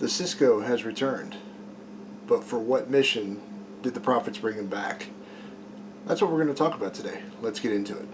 The Sisko has returned, but for what mission did the prophets bring him back? That's what we're going to talk about today. Let's get into it.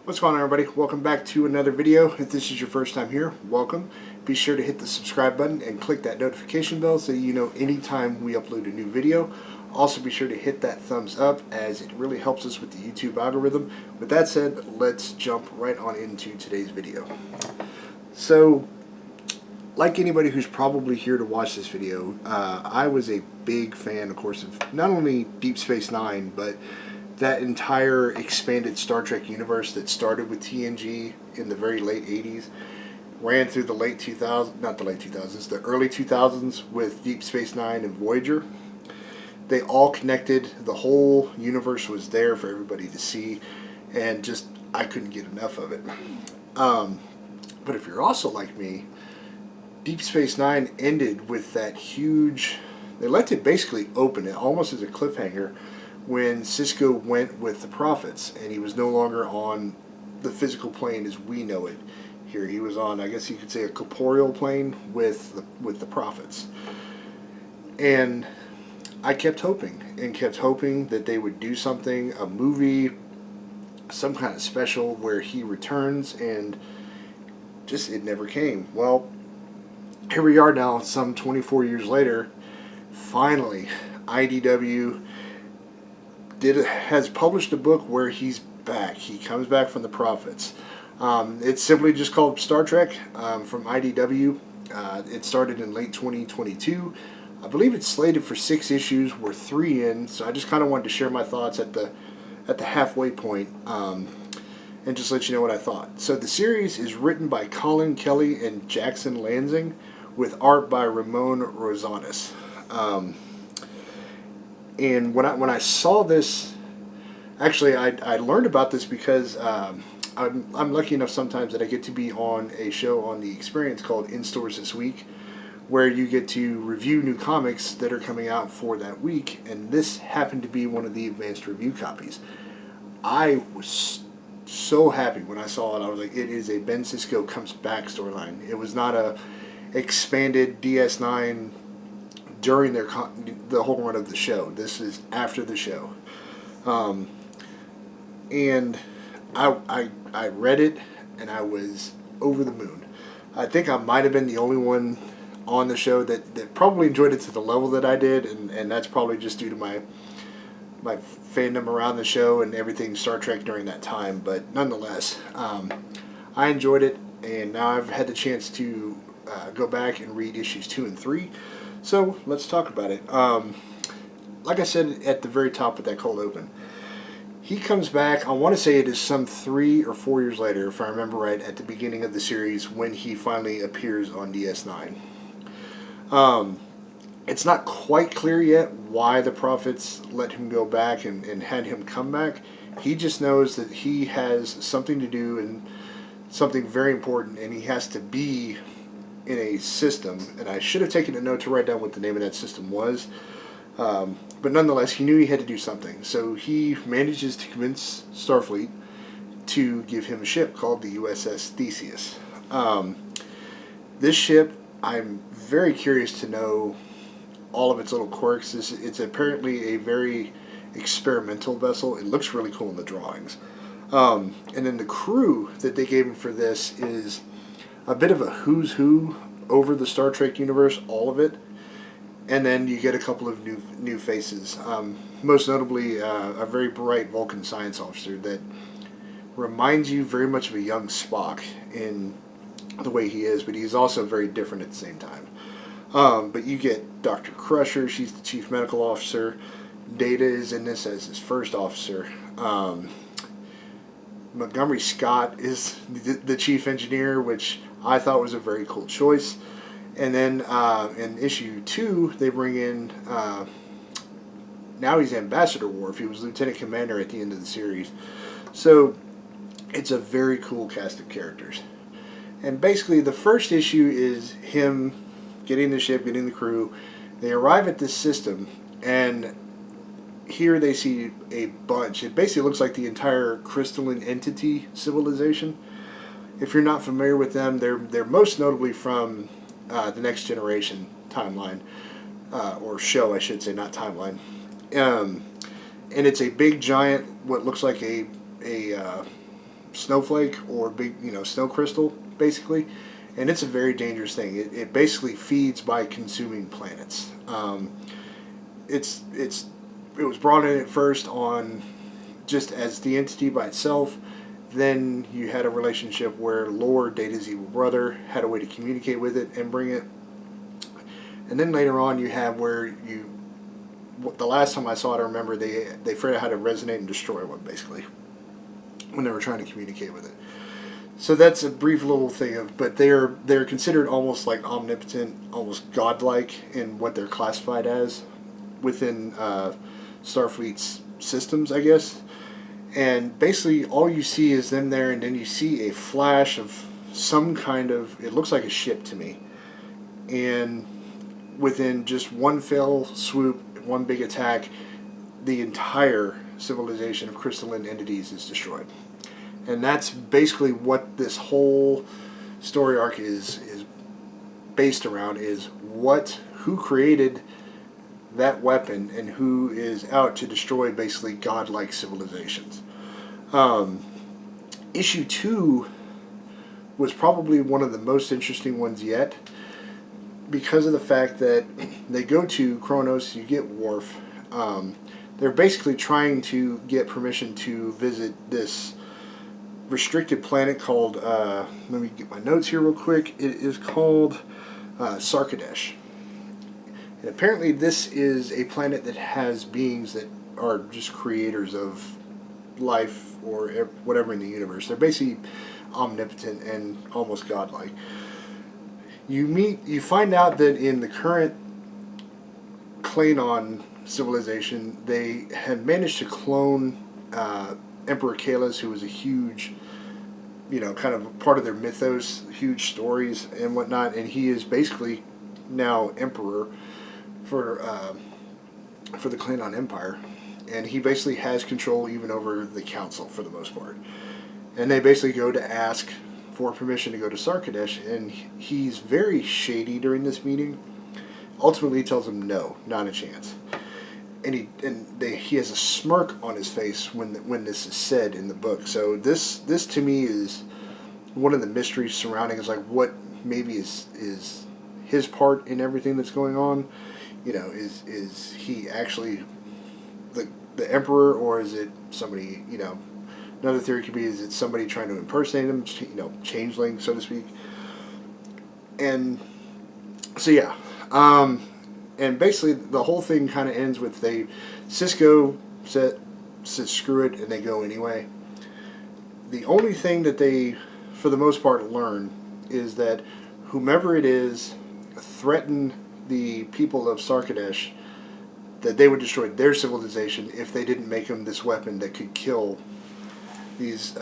What's going on, everybody? Welcome back to another video. If this is your first time here, welcome. Be sure to hit the subscribe button and click that notification bell so you know anytime we upload a new video. Also, be sure to hit that thumbs up as it really helps us with the YouTube algorithm. With that said, let's jump right on into today's video. So, like anybody who's probably here to watch this video, I was a big fan, of course, of not only Deep Space Nine, but that entire expanded Star Trek universe that started with TNG in the very late 80s, ran through the late 2000s, not the late 2000s, the early 2000s with Deep Space Nine and Voyager. They all connected. The whole universe was there for everybody to see, and just I couldn't get enough of it. But if you're also like me, Deep Space Nine ended with that huge. They left it basically open, it almost as a cliffhanger, when Sisko went with the prophets, and he was no longer on the physical plane as we know it. Here he was on, I guess you could say, a corporeal plane with the prophets. And I kept hoping that they would do something, a movie, some kind of special where he returns, and just it never came. Well, here we are now, some 24 years later. Finally, IDW has published a book where he's back. He comes back from the prophets. It's simply just called Star Trek from IDW. It started in late 2022. I believe it's slated for 6 issues. We're 3 in, so I just kind of wanted to share my thoughts at the halfway point, and just let you know what I thought. So the series is written by Colin Kelly and Jackson Lansing, with art by Ramon Rosales. And when I saw this, actually I learned about this because I'm lucky enough sometimes that I get to be on a show on the Experience called In Stores This Week, where you get to review new comics that are coming out for that week, and this happened to be one of the advanced review copies. I was so happy when I saw it. I was like, it is a Ben Sisko Comes Back storyline. It was not a expanded DS9 during the whole run of the show. This is after the show. And I read it, and I was over the moon. I think I might have been the only one on the show that probably enjoyed it to the level that I did, and that's probably just due to my fandom around the show and everything Star Trek during that time. But nonetheless, I enjoyed it, and now I've had the chance to go back and read issues 2 and 3. So let's talk about it. Like I said at the very top with that cold open, he comes back. I want to say it is some 3 or 4 years later, if I remember right, at the beginning of the series when he finally appears on DS9. It's not quite clear yet why the prophets let him go back and had him come back. He just knows that he has something to do and something very important, and he has to be in a system. And I should have taken a note to write down what the name of that system was. But nonetheless, he knew he had to do something. So he manages to convince Starfleet to give him a ship called the USS Theseus. This ship, I'm very curious to know all of its little quirks. It's apparently a very experimental vessel. It looks really cool in the drawings. And then the crew that they gave him for this is a bit of a who's who over the Star Trek universe, all of it. And then you get a couple of new faces. Most notably, a very bright Vulcan science officer that reminds you very much of a young Spock in the way he is, but he's also very different at the same time. But you get Dr. Crusher, she's the chief medical officer. Data is in this as his first officer. Montgomery Scott is the chief engineer, which I thought was a very cool choice. And then in issue 2, they bring in, now he's Ambassador Worf. He was Lieutenant Commander at the end of the series. So it's a very cool cast of characters. And basically the first issue is him getting the ship, getting the crew. They arrive at this system, and here they see a bunch. It basically looks like the entire crystalline entity civilization. If you're not familiar with them, they're most notably from the Next Generation timeline, or show, I should say, not timeline. And it's a big giant, what looks like a snowflake or big, snow crystal, basically. And it's a very dangerous thing. It basically feeds by consuming planets. It was brought in at first on just as the entity by itself. Then you had a relationship where Lord, Data's evil brother, had a way to communicate with it and bring it. And then later on you have where the last time I saw it, I remember they figured out how to resonate and destroy one, basically, when they were trying to communicate with it. So that's a brief little thing of, but they're considered almost like omnipotent, almost godlike in what they're classified as within Starfleet's systems, I guess. And basically all you see is them there, and then you see a flash of some kind of, it looks like a ship to me. And within just one fell swoop, one big attack, the entire civilization of crystalline entities is destroyed. And that's basically what this whole story arc is based around, is who created that weapon and who is out to destroy basically godlike civilizations. Issue 2 was probably one of the most interesting ones yet, because of the fact that they go to Kronos, you get Worf. They're basically trying to get permission to visit this restricted planet called, let me get my notes here real quick, it is called Sarkadesh. And apparently this is a planet that has beings that are just creators of life or whatever in the universe. They're basically omnipotent and almost godlike. You find out that in the current Klingon civilization, they had managed to clone Emperor Kahless, who was a huge, kind of part of their mythos, huge stories and whatnot, and he is basically now emperor for the Klingon Empire, and he basically has control even over the council for the most part. And they basically go to ask for permission to go to Sarkadesh, and he's very shady during this meeting. Ultimately, he tells them no, not a chance. And he has a smirk on his face when this is said in the book. So this to me is one of the mysteries surrounding, is like what maybe is his part in everything that's going on. Is he actually the emperor, or is it somebody? Another theory could be, is it somebody trying to impersonate him? Changeling, so to speak. And so yeah. And basically, the whole thing kind of ends with Sisko says screw it, and they go anyway. The only thing that they, for the most part, learn is that whomever it is threatened the people of Sarkadesh, that they would destroy their civilization if they didn't make them this weapon that could kill these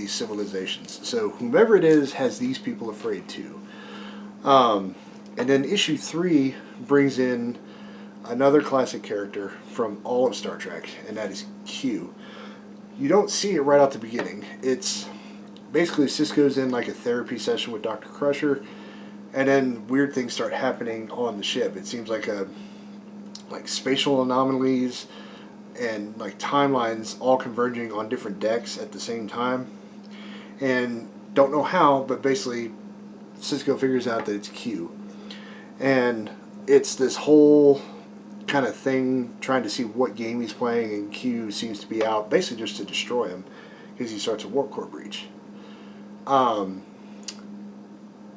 civilizations. So whomever it is has these people afraid too. And then issue 3 brings in another classic character from all of Star Trek, and that is Q. You don't see it right out the beginning. It's basically Sisko's in like a therapy session with Dr. Crusher, and then weird things start happening on the ship. It seems like spatial anomalies and like timelines all converging on different decks at the same time. And don't know how, but basically Sisko figures out that it's Q. And it's this whole kind of thing trying to see what game he's playing, and Q seems to be out basically just to destroy him because he starts a warp core breach.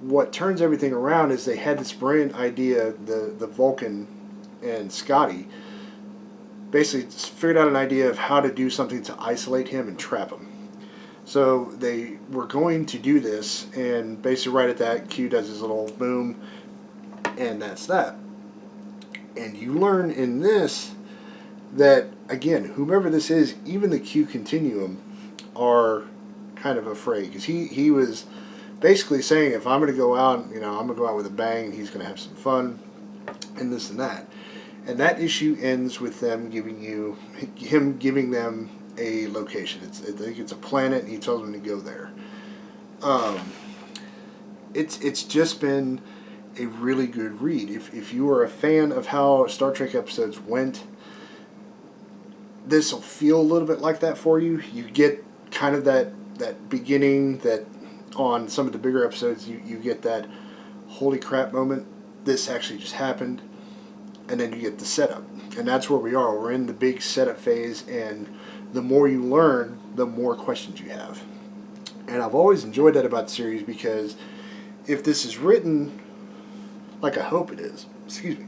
What turns everything around is they had this brilliant idea, the Vulcan and Scotty basically figured out an idea of how to do something to isolate him and trap him. So they were going to do this, and basically right at that, Q does his little boom, and that's that. And you learn in this that, again, whomever this is, even the Q Continuum are kind of afraid, because he was basically saying, if I'm going to go out, I'm going to go out with a bang, and he's going to have some fun, and this and that. And that issue ends with them him giving them a location. I think it's a planet, and he tells them to go there. Um, it's just been a really good read. If you are a fan of how Star Trek episodes went, this will feel a little bit like that for you. You get kind of that beginning that on some of the bigger episodes you get that holy crap moment. This actually just happened, and then you get the setup, and that's where we are. We're in the big setup phase, and the more you learn, the more questions you have. And I've always enjoyed that about the series, because if this is written like I hope it is, excuse me,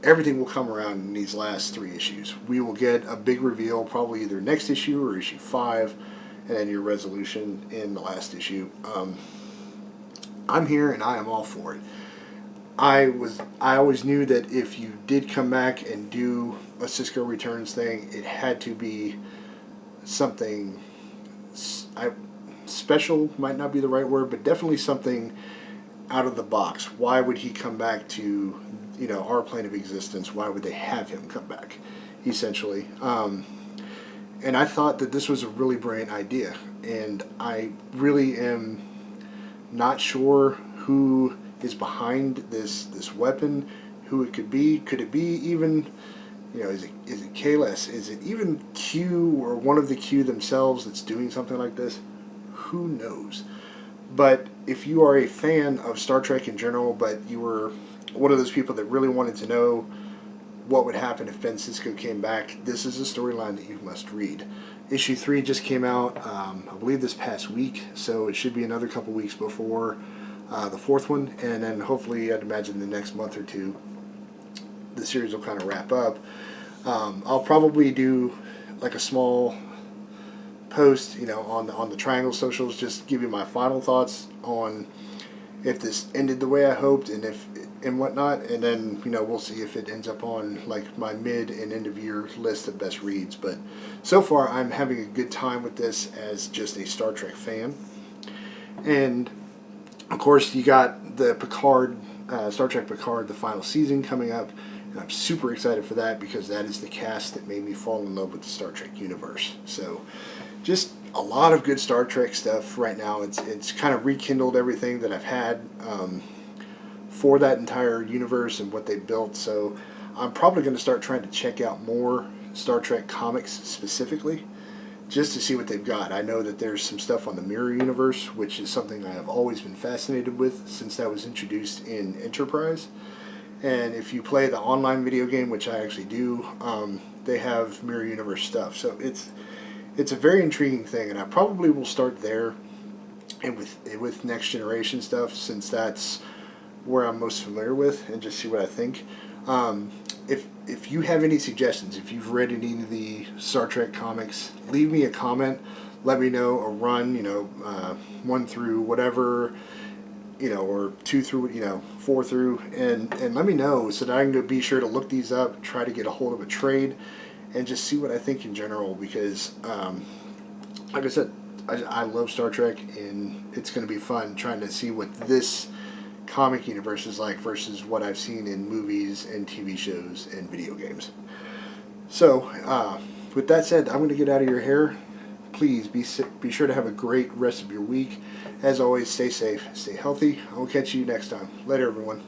everything will come around in these last 3 issues. We will get a big reveal, probably either next issue or issue 5, and then your resolution in the last issue. I'm here, and I am all for it. I always knew that if you did come back and do a Sisko Returns thing, it had to be something special, might not be the right word, but definitely something out of the box. Why would he come back to, our plane of existence? Why would they have him come back, essentially? And I thought that this was a really brilliant idea, and I really am not sure who is behind this weapon, who it could be. Could it be even, is it Kahless? Is it even Q or one of the Q themselves that's doing something like this? Who knows? But if you are a fan of Star Trek in general, but you were one of those people that really wanted to know what would happen if Ben Sisko came back, this is a storyline that you must read. Issue 3 just came out, I believe this past week, so it should be another couple weeks before the 4th one, and then hopefully, I'd imagine the next month or two, the series will kind of wrap up. I'll probably do like a small post, on the Triangle socials, just give you my final thoughts on if this ended the way I hoped and whatnot, and then we'll see if it ends up on like my mid and end of year list of best reads. But so far, I'm having a good time with this as just a Star Trek fan. And of course, you got the Picard, Star Trek Picard, the final season coming up, and I'm super excited for that, because that is the cast that made me fall in love with the Star Trek universe. So just a lot of good Star Trek stuff right now. It's kind of rekindled everything that I've had for that entire universe and what they built. So I'm probably going to start trying to check out more Star Trek comics specifically, just to see what they've got. I know that there's some stuff on the Mirror Universe, which is something I have always been fascinated with since that was introduced in Enterprise. And if you play the online video game, which I actually do, they have Mirror Universe stuff. So it's a very intriguing thing, and I probably will start there and with Next Generation stuff, since that's where I'm most familiar with, and just see what I think. If you have any suggestions, if you've read any of the Star Trek comics, leave me a comment. Let me know a run, 1 through whatever, or 2 through, 4 through, and let me know so that I can go be sure to look these up, try to get a hold of a trade, and just see what I think in general, because, like I said, I love Star Trek, and it's going to be fun trying to see what this comic universe is like versus what I've seen in movies and TV shows and video games. So, with that said, I'm going to get out of your hair. Please be sure to have a great rest of your week. As always, stay safe, stay healthy. I will catch you next time. Later, everyone.